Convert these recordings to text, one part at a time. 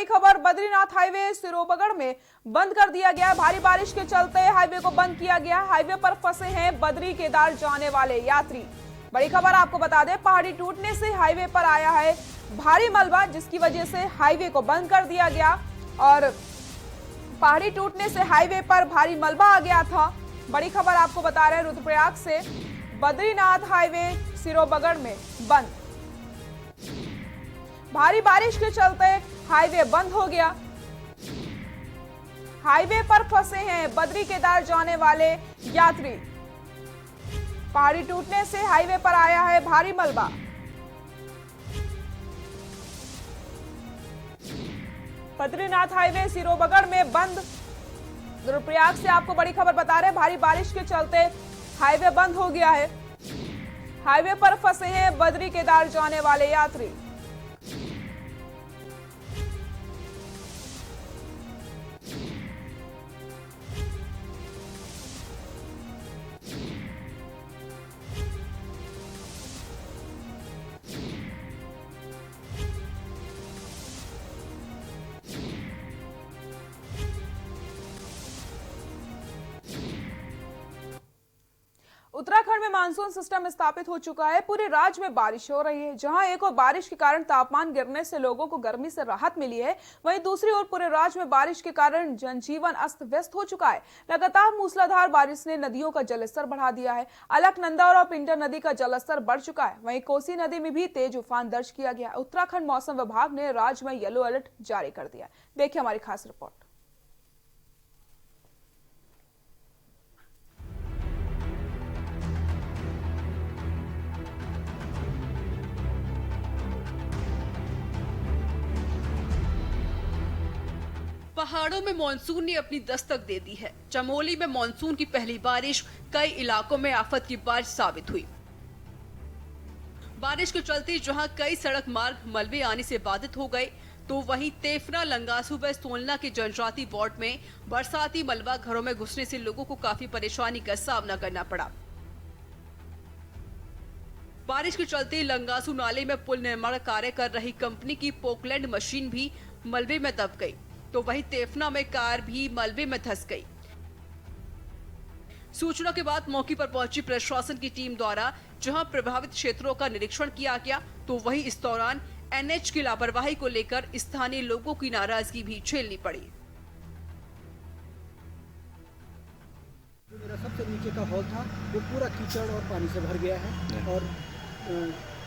बड़ी खबर, बद्रीनाथ हाईवे सिरोबगढ़ में बंद कर दिया गया। भारी बारिश के चलते हाईवे को बंद किया गया। हाईवे पर फंसे हैं बद्री केदार जाने वाले यात्री। बड़ी खबर आपको बता दें, पहाड़ी टूटने से हाईवे पर आया है भारी मलबा, जिसकी वजह से हाईवे को बंद कर दिया गया। और पहाड़ी टूटने से हाईवे पर भारी मलबा आ गया था। बड़ी खबर आपको बता रहे हैं, रुद्रप्रयाग से बद्रीनाथ हाईवे सिरोबगढ़ में बंद। भारी बारिश के चलते हाईवे बंद हो गया। हाईवे पर फंसे हैं बद्री केदार जाने वाले यात्री। पहाड़ी टूटने से हाईवे पर आया है भारी मलबा। बद्रीनाथ हाईवे सिरोबगढ़ में बंद। रुद्रप्रयाग से आपको बड़ी खबर बता रहे हैं, भारी बारिश के चलते हाईवे बंद हो गया है। हाईवे पर फंसे हैं बद्री केदार जाने वाले यात्री। उत्तराखंड में मानसून सिस्टम स्थापित हो चुका है। पूरे राज्य में बारिश हो रही है। जहां एक और बारिश के कारण तापमान गिरने से लोगों को गर्मी से राहत मिली है, वहीं दूसरी ओर पूरे राज्य में बारिश के कारण जनजीवन अस्त व्यस्त हो चुका है। लगातार मूसलाधार बारिश ने नदियों का जलस्तर बढ़ा दिया है। अलकनंदा और पिंडर नदी का जलस्तर बढ़ चुका है। वहीं कोसी नदी में भी तेज उफान दर्ज किया गया। उत्तराखंड मौसम विभाग ने राज्य में येलो अलर्ट जारी कर दिया। देखिए हमारी खास रिपोर्ट। पहाड़ों में मानसून ने अपनी दस्तक दे दी है। चमोली में मानसून की पहली बारिश कई इलाकों में आफत की बारिश साबित हुई। बारिश के चलते जहां कई सड़क मार्ग मलबे आने से बाधित हो गए, तो वहीं तेफना, लंगासू व सोलना के जनजाति वार्ड में बरसाती मलबा घरों में घुसने से लोगों को काफी परेशानी का सामना करना पड़ा। बारिश के चलते लंगासू नाले में पुल निर्माण कार्य कर रही कंपनी की पोकलैंड मशीन भी मलबे में दब गई, तो वहीं तेफना में कार भी मलबे में धंस गई। सूचना के बाद मौके पर पहुंची प्रशासन की टीम द्वारा जहां प्रभावित क्षेत्रों का निरीक्षण किया गया, तो वहीं इस दौरान एनएच की लापरवाही को लेकर स्थानीय लोगों की नाराजगी भी झेलनी पड़ी। मेरा सबसे नीचे का हॉल था वो पूरा कीचड़ और पानी से भर गया है, और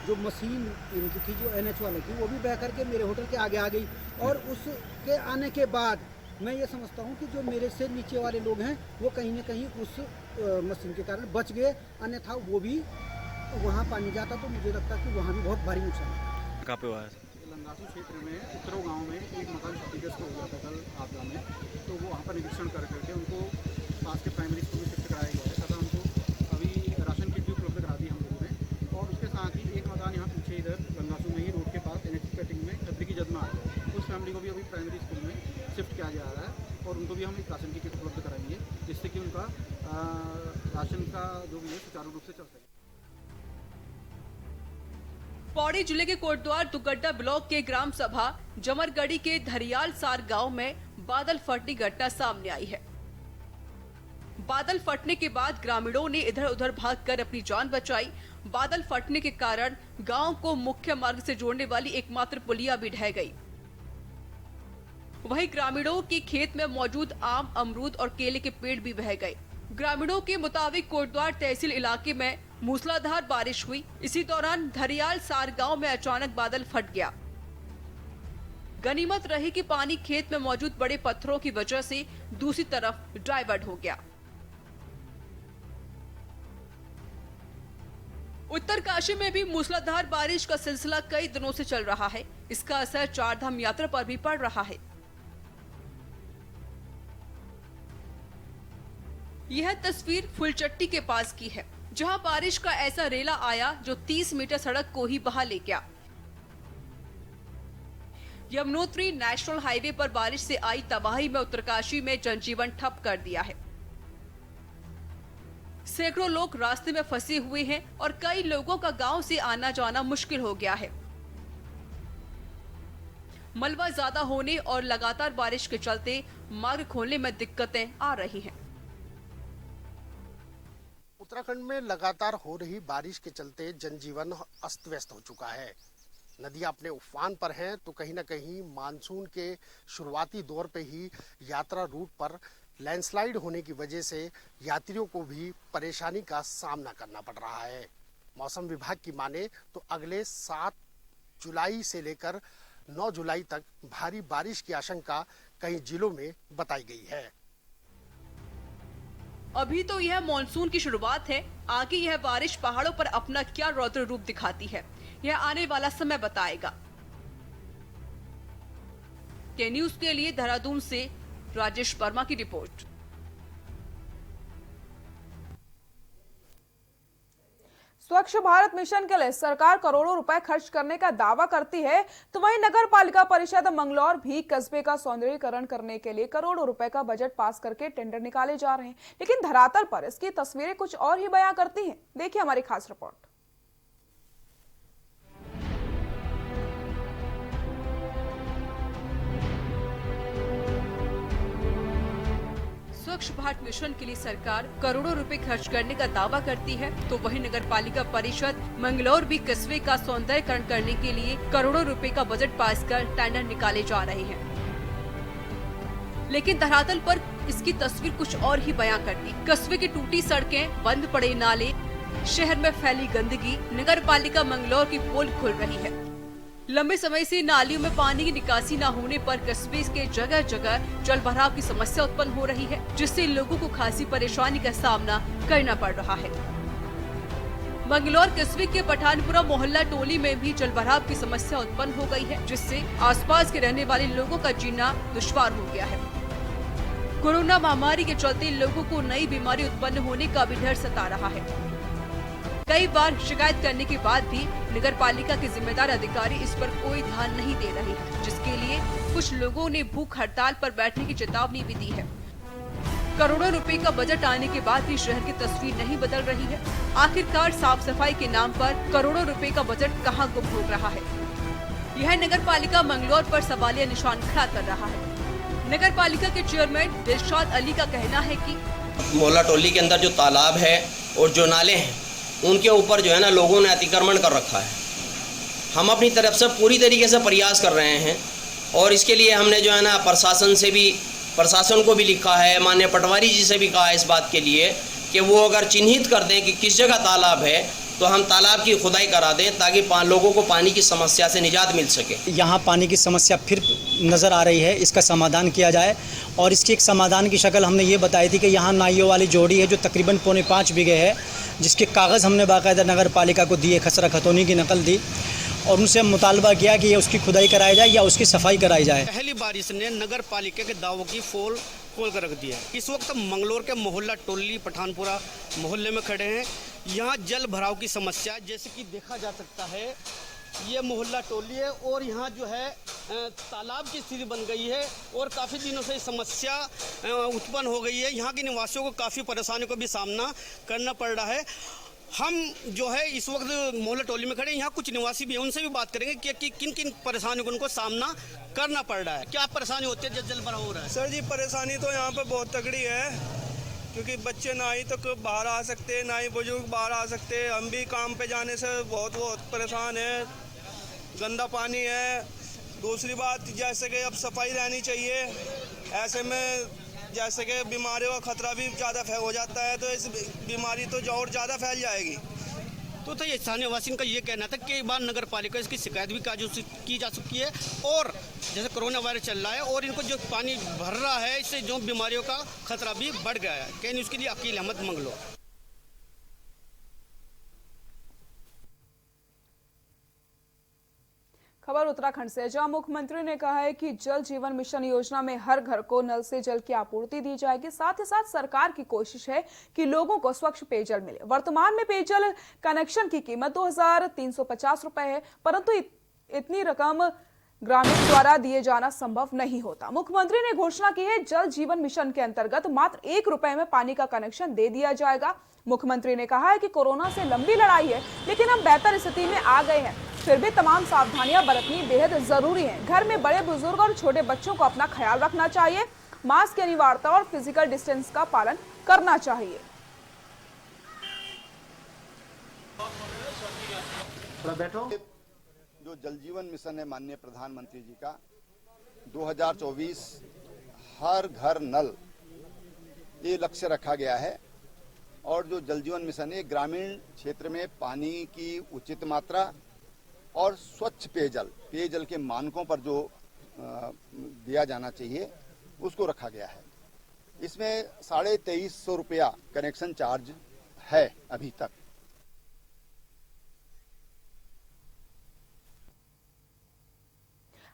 जो मशीन इनकी थी, जो एनएच वाले की, वो भी बह करके मेरे होटल के आगे आ गई। और उसके आने के बाद मैं ये समझता हूँ कि जो मेरे से नीचे वाले लोग हैं वो कहीं न कहीं उस मशीन के कारण बच गए, अन्यथा वो भी वहाँ पानी जाता तो मुझे लगता कि वहाँ भी बहुत भारी नुकसान है। कहाँ पे हुआ है? लंगासू क्षेत्र में उत्तरो गांव में एक मकान क्षतिग्रस्त हो गया था कल आपदा में, तो वो वहाँ पर निरीक्षण करके उनको पास के प्राइमरी स्कूल में शिफ्ट कराया गया है तथा उनको अभी राशन किट भी उपलब्ध करा दी हम लोगों ने। और उसके साथ ही एक मकान यहाँ पीछे इधर लंगासू में ही रोड के पास एनएच कटिंग में खतरे की जद में आ गया, उस फैमिली को भी अभी प्राइमरी स्कूल में शिफ्ट किया जा रहा है और उनको भी हम एक राशन की किट उपलब्ध कराएंगे, जिससे कि उनका राशन का जो भी है सुचारू रूप से चल सके। पौड़ी जिले के कोटद्वार दुगड्डा ब्लॉक के ग्राम सभा जमरगढ़ी के धरियाल सार गांव में बादल फटने की घटना सामने आई है। बादल फटने के बाद ग्रामीणों ने इधर उधर भागकर अपनी जान बचाई। बादल फटने के कारण गांव को मुख्य मार्ग से जोड़ने वाली एकमात्र पुलिया भी ढह गई। वहीं ग्रामीणों के खेत में मौजूद आम, अमरूद और केले के पेड़ भी बह गए। ग्रामीणों के मुताबिक कोटद्वार तहसील इलाके में मूसलाधार बारिश हुई। इसी दौरान धरियाल सार गांव में अचानक बादल फट गया। गनीमत रही कि पानी खेत में मौजूद बड़े पत्थरों की वजह से दूसरी तरफ डाइवर्ट हो गया। उत्तरकाशी में भी मूसलाधार बारिश का सिलसिला कई दिनों से चल रहा है। इसका असर चारधाम यात्रा पर भी पड़ रहा है। यह तस्वीर फुलचट्टी के पास की है, जहां बारिश का ऐसा रेला आया जो 30 मीटर सड़क को ही बहा ले गया। यमुनोत्री नेशनल हाईवे पर बारिश से आई तबाही में उत्तरकाशी में जनजीवन ठप कर दिया है। सैकड़ों लोग रास्ते में फंसे हुए हैं और कई लोगों का गांव से आना जाना मुश्किल हो गया है। मलबा ज्यादा होने और लगातार बारिश के चलते मार्ग खोलने में दिक्कतें आ रही हैं। उत्तराखंड में लगातार हो रही बारिश के चलते जनजीवन अस्त व्यस्त हो चुका है। नदियां अपने उफान पर हैं तो कहीं न कहीं मानसून के शुरुआती दौर पे ही यात्रा रूट पर लैंडस्लाइड होने की वजह से यात्रियों को भी परेशानी का सामना करना पड़ रहा है। मौसम विभाग की माने तो अगले 7 जुलाई से लेकर 9 जुलाई तक भारी बारिश की आशंका कई जिलों में बताई गई है। अभी तो यह मॉनसून की शुरुआत है, आगे यह बारिश पहाड़ों पर अपना क्या रौद्र रूप दिखाती है, यह आने वाला समय बताएगा। के न्यूज के लिए देहरादून से राजेश वर्मा की रिपोर्ट। स्वच्छ भारत मिशन के लिए सरकार करोड़ों रुपए खर्च करने का दावा करती है, तो वहीं नगर पालिका परिषद मंगलौर भी कस्बे का सौंदर्यीकरण करने के लिए करोड़ों रुपए का बजट पास करके टेंडर निकाले जा रहे हैं। लेकिन धरातल पर इसकी तस्वीरें कुछ और ही बयां करती हैं। देखिए हमारी खास रिपोर्ट। स्वच्छ भारत मिशन के लिए सरकार करोड़ों रुपए खर्च करने का दावा करती है, तो वहीं नगर पालिका परिषद मंगलौर भी कस्बे का सौंदर्यीकरण करने के लिए करोड़ों रुपए का बजट पास कर टेंडर निकाले जा रहे हैं। लेकिन धरातल पर इसकी तस्वीर कुछ और ही बयां करती। कस्बे की टूटी सड़कें, बंद पड़े नाले, शहर में फैली गंदगी, नगर पालिका मंगलौर की पोल खुल रही है। लंबे समय से नालियों में पानी की निकासी न होने पर कस्बे के जगह जगह जल भराव की समस्या उत्पन्न हो रही है, जिससे लोगों को खासी परेशानी का सामना करना पड़ रहा है। मंगलौर कस्बे के पठानपुरा मोहल्ला टोली में भी जल भराव की समस्या उत्पन्न हो गई है, जिससे आसपास के रहने वाले लोगों का जीना दुश्वार हो गया है। कोरोना महामारी के चलते लोगों को नई बीमारी उत्पन्न होने का भी डर सता रहा है। कई बार शिकायत करने के बाद भी नगर पालिका के जिम्मेदार अधिकारी इस पर कोई ध्यान नहीं दे रहे हैं, जिसके लिए कुछ लोगों ने भूख हड़ताल पर बैठने की चेतावनी भी दी है। करोड़ों रुपए का बजट आने के बाद भी शहर की तस्वीर नहीं बदल रही है। आखिरकार साफ सफाई के नाम पर करोड़ों रुपए का बजट कहां गुम हो रहा है, यह नगर पालिका मंगलौर पर सवालिया निशान खड़ा कर रहा है। नगर पालिका के चेयरमैन दिलशाद अली का कहना है कि मोहल्ला टोली के अंदर जो तालाब है और जो नाले हैं, उनके ऊपर जो है ना लोगों ने अतिक्रमण कर रखा है। हम अपनी तरफ से पूरी तरीके से प्रयास कर रहे हैं और इसके लिए हमने जो है ना प्रशासन को भी लिखा है, माननीय पटवारी जी से भी कहा है इस बात के लिए कि वो अगर चिन्हित कर दें कि किस जगह तालाब है तो हम तालाब की खुदाई करा दें, ताकि लोगों को पानी की समस्या से निजात मिल सके। यहाँ पानी की समस्या फिर नज़र आ रही है, इसका समाधान किया जाए। और इसकी एक समाधान की शक्ल हमने ये बताई थी कि यहाँ नाइयों वाली जोड़ी है जो तकरीबन 4.25 बीघे है, जिसके कागज़ हमने बाकायदा नगर पालिका को दिए, खसरा खतौनी की नकल दी और उनसे मुतालबा किया कि ये उसकी खुदाई कराई जाए या उसकी सफाई कराई जाए। पहली बारिश ने नगर पालिका के दावों की पोल खोल कर रख दिया। इस वक्त मंगलौर के मोहल्ला टोली पठानपुरा मोहल्ले में खड़े हैं। यहाँ जल भराव की समस्या जैसे कि देखा जा सकता है, ये मोहल्ला टोली है और यहाँ जो है तालाब की स्थिति बन गई है और काफ़ी दिनों से समस्या उत्पन्न हो गई है। यहाँ के निवासियों को काफ़ी परेशानियों का भी सामना करना पड़ रहा है। हम जो है इस वक्त मोहल्ला टोली में खड़े हैं, यहाँ कुछ निवासी भी हैं, उनसे भी बात करेंगे कि किन किन परेशानियों को उनको सामना करना पड़ रहा है, क्या परेशानी होती है जब जल भराव हो रहा है। सर जी परेशानी तो यहाँ पे बहुत तगड़ी है, क्योंकि बच्चे ना ही तक बाहर आ सकते, ना ही बुजुर्ग बाहर आ सकते। हम भी काम पे जाने से बहुत परेशान है, गंदा पानी है। दूसरी बात जैसे कि अब सफाई रहनी चाहिए, ऐसे में जैसे कि बीमारियों का खतरा भी ज़्यादा हो जाता है, तो इस बीमारी तो और ज़्यादा फैल जाएगी। तो ये स्थानीय वासियों का ये कहना था कि एक बार नगर पालिका इसकी शिकायत भी की जा चुकी है और जैसे कोरोना वायरस चल रहा है और इनको जो पानी भर रहा है, इससे जो बीमारियों का खतरा भी बढ़ गया है। कहीं उसके लिए अकील अहमद मंगलौर। खबर उत्तराखंड से, जहां मुख्यमंत्री ने कहा है कि जल जीवन मिशन योजना में हर घर को नल से जल की आपूर्ति दी जाएगी। साथ ही साथ सरकार की कोशिश है कि लोगों को स्वच्छ पेयजल मिले। वर्तमान में पेयजल कनेक्शन की कीमत 2350 रुपए है, परंतु इतनी रकम ग्रामीण द्वारा दिए जाना संभव नहीं होता। मुख्यमंत्री ने घोषणा की है, जल जीवन मिशन के अंतर्गत मात्र 1 रुपए में पानी का कनेक्शन दे दिया जाएगा। मुख्यमंत्री ने कहा है कि कोरोना से लंबी लड़ाई है, लेकिन हम बेहतर स्थिति में आ गए हैं। फिर भी तमाम सावधानियां बरतनी बेहद जरूरी है। घर में बड़े बुजुर्ग और छोटे बच्चों को अपना ख्याल रखना चाहिए। मास्क की अनिवार्यता और फिजिकल डिस्टेंस का पालन करना चाहिए। जो जल जीवन मिशन है माननीय प्रधानमंत्री जी का 2024 हर घर नल, ये लक्ष्य रखा गया है। और जो जल जीवन मिशन है ग्रामीण क्षेत्र में पानी की उचित मात्रा और स्वच्छ पेयजल के मानकों पर जो दिया जाना चाहिए उसको रखा गया है। इसमें 2350 रुपया कनेक्शन चार्ज है अभी तक।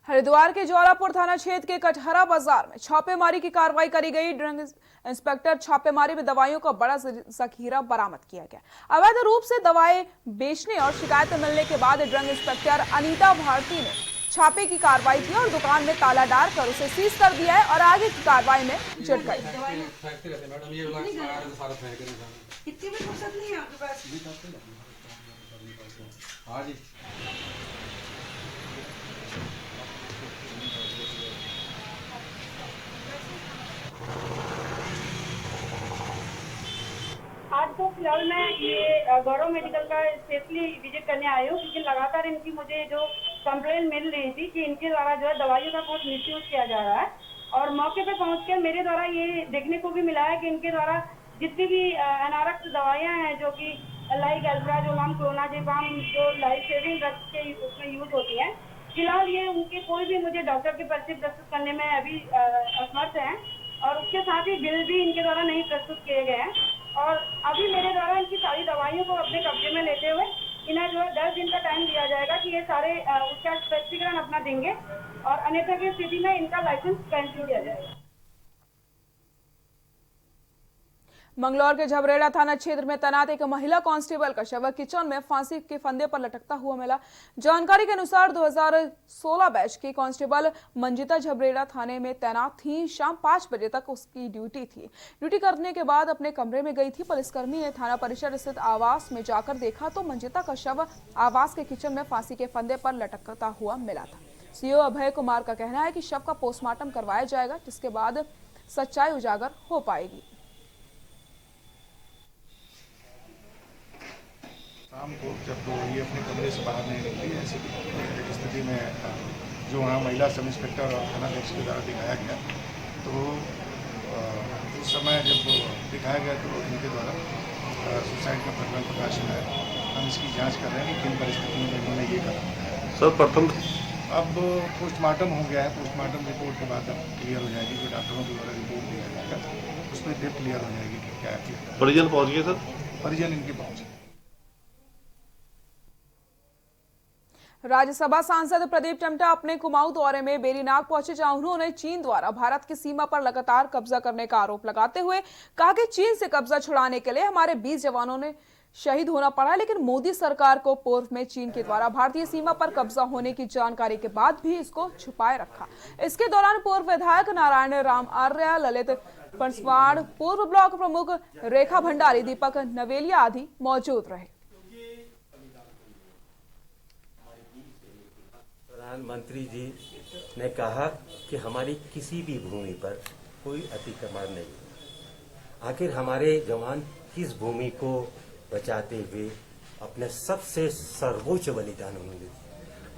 हरिद्वार के ज्वालापुर थाना क्षेत्र के कटहरा बाजार में छापेमारी की कार्रवाई करी गई। ड्रग इंस्पेक्टर छापेमारी में दवाइयों का बड़ा जखीरा बरामद किया गया। अवैध रूप से दवाएं बेचने और शिकायत मिलने के बाद ड्रग इंस्पेक्टर अनीता भारती ने छापे की कार्रवाई की और दुकान में ताला डालकर उसे सीज कर दिया है और आगे की कार्रवाई में जुट गई। आज तो फिलहाल मैं ये गौरव मेडिकल का स्पेशली विजिट करने आई हूँ, क्योंकि लगातार इनकी मुझे जो कंप्लेन मिल रही थी कि इनके द्वारा जो है दवाइयों का बहुत मिसयूज किया जा रहा है। और मौके पे पहुंचकर मेरे द्वारा ये देखने को भी मिला है कि इनके द्वारा जितनी भी अनारक्त दवाइयाँ हैं जो कि लाइक एल्प्राजोलम, क्लोनाजेपाम, जो लाइफ सेविंग ड्रग्स के उसमें यूज होती हैं, फिलहाल ये उनके कोई भी मुझे डॉक्टर की पर्ची प्रस्तुत करने में अभी असमर्थ हैं। और उसके साथ ही बिल भी इनके द्वारा नहीं प्रस्तुत किए गए हैं। और अभी मेरे द्वारा इनकी सारी दवाइयों को अपने कब्जे में लेते हुए इन्हें जो है 10 दिन का टाइम दिया जाएगा कि ये सारे उसका स्पष्टीकरण अपना देंगे, और अन्यथा की स्थिति में इनका लाइसेंस कैंसिल किया जाएगा। मंगलौर के झबरेड़ा थाना क्षेत्र में तैनात एक महिला कांस्टेबल का शव किचन में फांसी के फंदे पर लटकता हुआ मिला। जानकारी के अनुसार 2016 बैच की कांस्टेबल मंजिता झबरेड़ा थाने में तैनात थी। शाम 5 बजे तक उसकी ड्यूटी थी। ड्यूटी करने के बाद अपने कमरे में गई थी। पुलिसकर्मी ने थाना परिसर स्थित आवास में जाकर देखा तो मंजिता का शव आवास के किचन में फांसी के फंदे पर लटकता हुआ मिला था। सीओ अभय कुमार का कहना है कि शव का पोस्टमार्टम करवाया जाएगा, जिसके बाद सच्चाई उजागर हो पाएगी। शाम को जब ये अपने कमरे से बाहर नहीं निकली, ऐसी स्थिति में जो वहाँ महिला सब इंस्पेक्टर और थानाध्यक्ष के द्वारा दिखाया गया, तो उस समय जब दिखाया गया तो इनके द्वारा सुसाइड का प्रकरण प्रकाश में आया। हम इसकी जांच कर रहे हैं कि किन परिस्थितियों में इन्होंने ये करा। सर प्रथम अब पोस्टमार्टम हो गया है। पोस्टमार्टम रिपोर्ट के बाद अब क्लियर हो जाएगी, जो डॉक्टरों के द्वारा रिपोर्ट दिया जाएगा उसमें डेट क्लियर हो जाएगी कि क्या है। परिजन पहुँच गए सर? परिजन इनके पहुँचे। राज्यसभा सांसद प्रदीप टमटा अपने कुमाऊं दौरे में बेरीनाग पहुंचे, जहां उन्होंने चीन द्वारा भारत की सीमा पर लगातार कब्जा करने का आरोप लगाते हुए कहा कि चीन से कब्जा छुड़ाने के लिए हमारे 20 जवानों ने शहीद होना पड़ा, लेकिन मोदी सरकार को पूर्व में चीन के द्वारा भारतीय सीमा पर कब्जा होने की जानकारी के बाद भी इसको छुपाए रखा। इसके दौरान पूर्व विधायक नारायण राम आर्य, ललित पंसवाड़, पूर्व ब्लॉक प्रमुख रेखा भंडारी, दीपक नवेलिया आदि मौजूद रहे। प्रधानमंत्री जी ने कहा कि हमारी किसी भी भूमि पर कोई अतिक्रमण नहीं। आखिर हमारे जवान किस भूमि को बचाते हुए अपने सबसे सर्वोच्च बलिदान होंगे।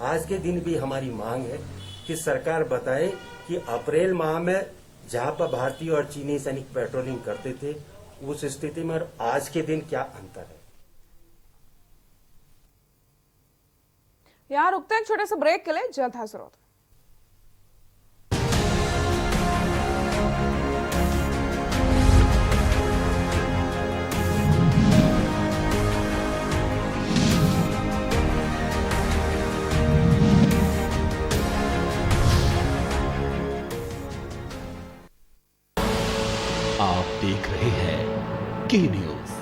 आज के दिन भी हमारी मांग है कि सरकार बताए कि अप्रैल माह में जहां पर भारतीय और चीनी सैनिक पेट्रोलिंग करते थे, उस स्थिति में और आज के दिन क्या अंतर है। यहां रुकते हैं छोटे से ब्रेक के लिए, जल्द हाजिर होते हैं। आप देख रहे हैं के न्यूज,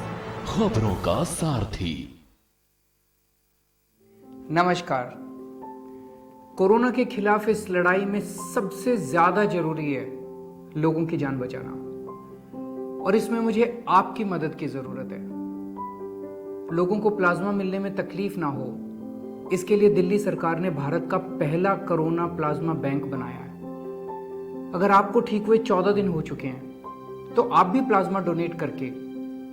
खबरों का सारथी। नमस्कार। कोरोना के खिलाफ इस लड़ाई में सबसे ज्यादा जरूरी है लोगों की जान बचाना, और इसमें मुझे आपकी मदद की जरूरत है। लोगों को प्लाज्मा मिलने में तकलीफ ना हो, इसके लिए दिल्ली सरकार ने भारत का पहला कोरोना प्लाज्मा बैंक बनाया है। अगर आपको ठीक हुए 14 दिन हो चुके हैं तो आप भी प्लाज्मा डोनेट करके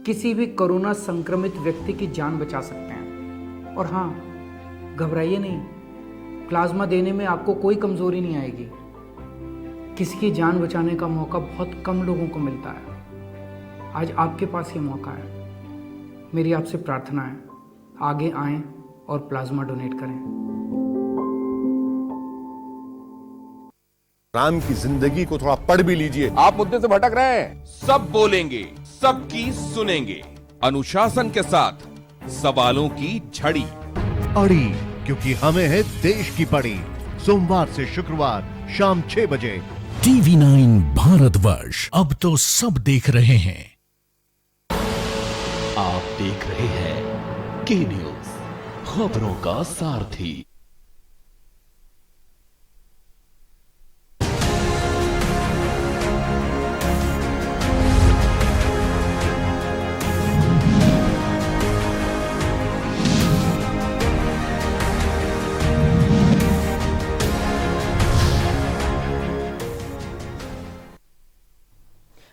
किसी भी कोरोना संक्रमित व्यक्ति की जान बचा सकते हैं। और हाँ, घबराइए नहीं, प्लाज्मा देने में आपको कोई कमजोरी नहीं आएगी। किसी की जान बचाने का मौका बहुत कम लोगों को मिलता है। आज आपके पास ये मौका है। मेरी आपसे प्रार्थना है, आगे आएं और प्लाज्मा डोनेट करें। राम की जिंदगी को थोड़ा पढ़ भी लीजिए। आप मुद्दे से भटक रहे हैं। सब बोलेंगे, सबकी सुनेंगे, अनुशासन के साथ सवालों की झड़ी अड़ी, क्योंकि हमें है देश की पड़ी। सोमवार से शुक्रवार शाम 6 बजे TV9 भारतवर्ष, अब तो सब देख रहे हैं। आप देख रहे हैं के न्यूज, खबरों का सारथी।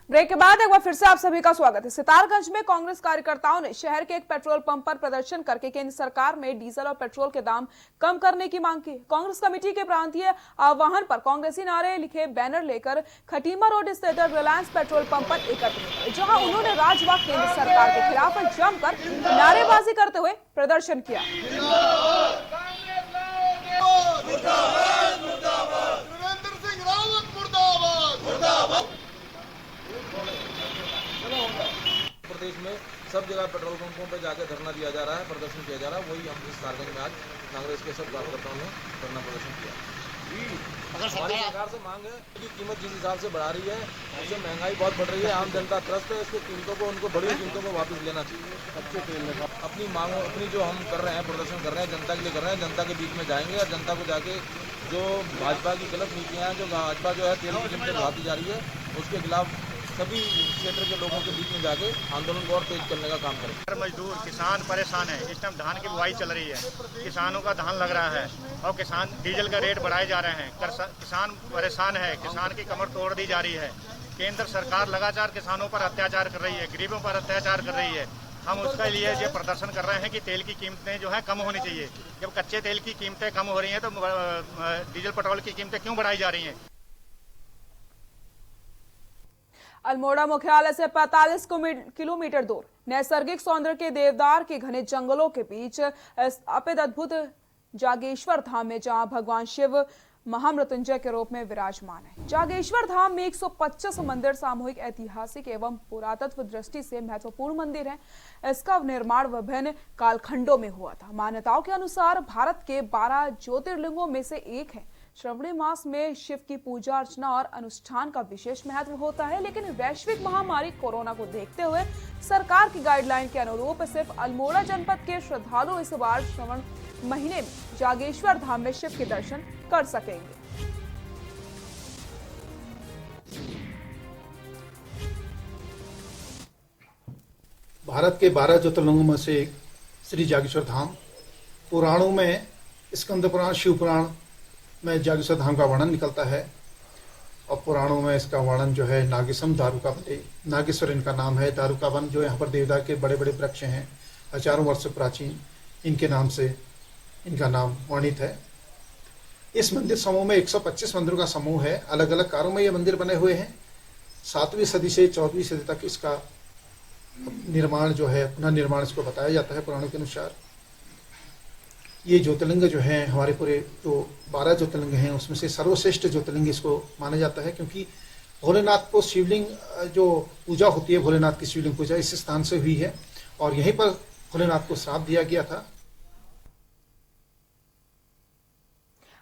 ब्रेक के बाद एक बार फिर से आप सभी का स्वागत है। सितारगंज में कांग्रेस कार्यकर्ताओं ने शहर के एक पेट्रोल पंप पर प्रदर्शन करके केंद्र सरकार में डीजल और पेट्रोल के दाम कम करने की मांग की। कांग्रेस कमेटी के प्रांतीय आह्वान पर कांग्रेसी नारे लिखे बैनर लेकर खटीमा रोड स्थित रिलायंस पेट्रोल पंप पर एकत्रित हुए, जहां उन्होंने राज्य व केंद्र सरकार के खिलाफ जमकर नारेबाजी करते हुए प्रदर्शन किया। प्रदेश में सब जगह पेट्रोल पंपों पर जाकर धरना दिया जा रहा है, प्रदर्शन किया जा रहा है। वही हम इस सितारगंज में आज कांग्रेस के सब कार्यकर्ताओं ने धरना प्रदर्शन किया। हमारी सरकार से मांग है कि कीमत जिस हिसाब से बढ़ा रही है, उससे महंगाई बहुत बढ़ रही है, आम जनता त्रस्त है। इसको कीमतों को, उनको बढ़ी कीमतों को वापस लेना चाहिए। अच्छे तेल में अपनी मांगों, अपनी जो हम कर रहे हैं, प्रदर्शन कर रहे हैं, जनता के लिए कर रहे हैं, जनता के बीच में जाएंगे और जनता को जाके जो भाजपा की गलत नीतियाँ हैं, जो भाजपा जो है तेल की कीमतें बढ़ाती जा रही है, उसके खिलाफ सभी क्षेत्र के लोगों के बीच में जाके आंदोलन को और तेज करने का काम करें। मजदूर किसान परेशान है। इस टाइम धान की बुआई चल रही है, किसानों का धान लग रहा है और किसान डीजल का रेट बढ़ाए जा रहे हैं। किसान परेशान है, किसान की कमर तोड़ दी जा रही है। केंद्र सरकार लगातार किसानों पर अत्याचार कर रही है, गरीबों पर अत्याचार कर रही है। हम उसके लिए ये प्रदर्शन कर रहे हैं कि तेल की कीमतें जो है कम होनी चाहिए। जब कच्चे तेल की कीमतें कम हो रही हैं तो डीजल पेट्रोल की कीमतें क्यों बढ़ाई जा रही हैं? अल्मोड़ा मुख्यालय से 45 किलोमीटर दूर नैसर्गिक सौंदर्य के देवदार के घने जंगलों के बीच स्थापित अद्भुत जागेश्वर धाम में, जहां भगवान शिव महामृत्युंजय के रूप में विराजमान है। जागेश्वर धाम में 125 मंदिर सामूहिक ऐतिहासिक एवं पुरातत्व दृष्टि से महत्वपूर्ण मंदिर हैं। इसका निर्माण विभिन्न कालखंडों में हुआ था। मान्यताओं के अनुसार भारत के 12 ज्योतिर्लिंगों में से एक है। श्रावणी मास में शिव की पूजा अर्चना और अनुष्ठान का विशेष महत्व होता है, लेकिन वैश्विक महामारी कोरोना को देखते हुए सरकार की गाइडलाइन के अनुरूप सिर्फ अल्मोड़ा जनपद के श्रद्धालु इस बार श्रावण महीने में जागेश्वर धाम में शिव के दर्शन कर सकेंगे। भारत के 12 ज्योतिर्लिंगों में से एक श्री जागेश्वर धाम, पुराणों में स्कंद पुराण, शिव पुराण में जागेश्वर धाम का वर्णन निकलता है और पुराणों में इसका वर्णन जो है नागेशम दारुकावन, नागेश्वर इनका नाम है। दारुकावन जो यहाँ पर देवदार के बड़े बड़े वृक्ष हैं, हजारों वर्ष प्राचीन, इनके नाम से इनका नाम वर्णित है। इस मंदिर समूह में 125 मंदिरों का समूह है। अलग अलग कारों में ये मंदिर बने हुए हैं। 7वीं सदी से 14वीं सदी तक इसका निर्माण जो है, पुनः निर्माण इसको बताया जाता है पुराणों के अनुसार। ये ज्योतिर्लिंग जो हैं, हमारे पूरे जो 12 ज्योतिर्लिंग हैं उसमें से सर्वश्रेष्ठ ज्योतिर्लिंग इसको माना जाता है, क्योंकि भोलेनाथ को शिवलिंग जो पूजा होती है, भोलेनाथ की शिवलिंग पूजा इस स्थान से हुई है और यहीं पर भोलेनाथ को श्राप दिया गया था।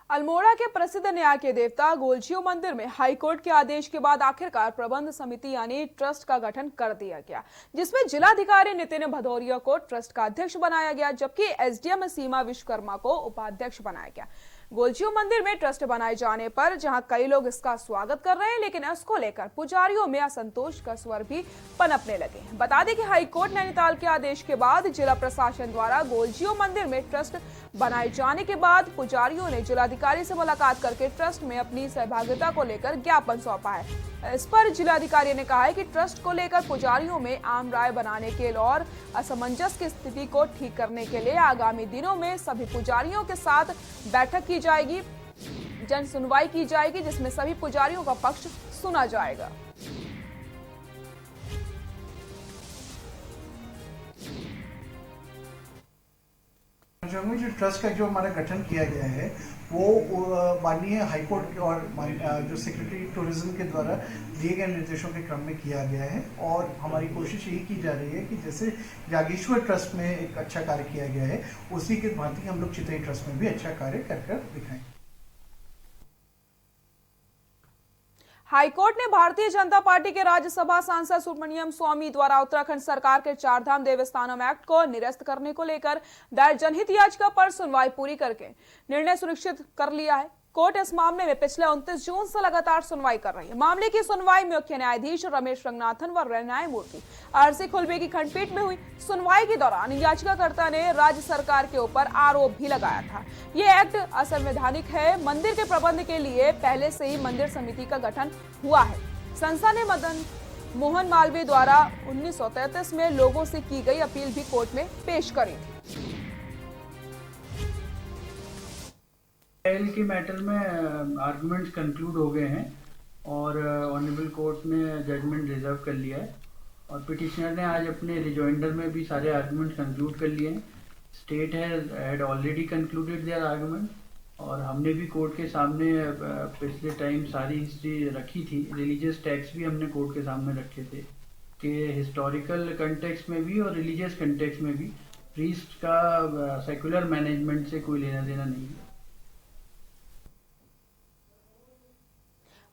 अल्मोड़ा के प्रसिद्ध न्याय के देवता गोलझियो मंदिर में हाईकोर्ट के आदेश के बाद आखिरकार प्रबंध समिति यानी ट्रस्ट का गठन कर दिया गया, जिसमें जिलाधिकारी नितिन भदौरिया को ट्रस्ट का अध्यक्ष बनाया गया, जबकि एसडीएम सीमा विश्वकर्मा को उपाध्यक्ष बनाया गया। गोलजियो मंदिर में ट्रस्ट बनाए जाने पर जहां कई लोग इसका स्वागत कर रहे हैं, लेकिन इसको लेकर पुजारियों में असंतोष का स्वर भी पनपने लगे हैं। बता दें कि हाईकोर्ट नैनीताल के आदेश के बाद जिला प्रशासन द्वारा गोलजियो मंदिर में ट्रस्ट बनाए जाने के बाद पुजारियों ने जिलाधिकारी से मुलाकात करके ट्रस्ट में अपनी सहभागिता को लेकर ज्ञापन सौंपा है। इस पर जिलाधिकारी ने कहा है कि ट्रस्ट को लेकर पुजारियों में आम राय बनाने के और असमंजस की स्थिति को ठीक करने के लिए आगामी दिनों में सभी पुजारियों के साथ बैठक की जाएगी, जन सुनवाई की जाएगी, जिसमें सभी पुजारियों का पक्ष सुना जाएगा। जो ट्रस्ट का जो हमारा गठन किया गया है वो माननीय हाईकोर्ट और जो सेक्रेटरी टूरिज्म के द्वारा दिए गए निर्देशों के क्रम में किया गया है और हमारी कोशिश यही की जा रही है कि जैसे जागेश्वर ट्रस्ट में एक अच्छा कार्य किया गया है उसी के भांति हम लोग चितई ट्रस्ट में भी अच्छा कार्य कर दिखाएं। हाईकोर्ट ने भारतीय जनता पार्टी के राज्यसभा सांसद सुब्रमण्यम स्वामी द्वारा उत्तराखंड सरकार के चारधाम देवस्थानम एक्ट को निरस्त करने को लेकर दायर जनहित याचिका पर सुनवाई पूरी करके निर्णय सुनिश्चित कर लिया है। कोर्ट इस मामले में पिछले 29 जून से लगातार सुनवाई कर रही है। मामले की सुनवाई मुख्य न्यायाधीश रमेश रंगनाथन व न्यायमूर्ति आरसी खुलबे की खंडपीठ में हुई। सुनवाई के दौरान याचिकाकर्ता ने राज्य सरकार के ऊपर आरोप भी लगाया था, ये एक्ट असंवैधानिक है। मंदिर के प्रबंध के लिए पहले से ही मंदिर समिति का गठन हुआ है। संस्था ने मदन मोहन मालवीय द्वारा 1933 में लोगों से की गई अपील भी कोर्ट में पेश करी थी। ट्रायल के मैटर में आर्गुमेंट्स कंक्लूड हो गए हैं और ऑनरेबल कोर्ट ने जजमेंट रिजर्व कर लिया है और पिटिशनर ने आज अपने रिजॉइंडर में भी सारे आर्गुमेंट्स कंक्लूड कर लिए हैं। State had already concluded their argument और हमने भी कोर्ट के सामने पिछले टाइम सारी हिस्ट्री रखी थी। रिलीजियस टैक्स भी हमने कोर्ट के सामने रखे थे कि हिस्टोरिकल कंटेक्स्ट में भी और रिलीजियस कंटेक्स्ट में भी प्रीस्ट का सेकुलर मैनेजमेंट से कोई लेना देना नहीं है।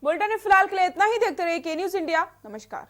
बुलेटिन में फिलहाल के लिए इतना ही। देखते रहिए के न्यूज़ इंडिया। नमस्कार।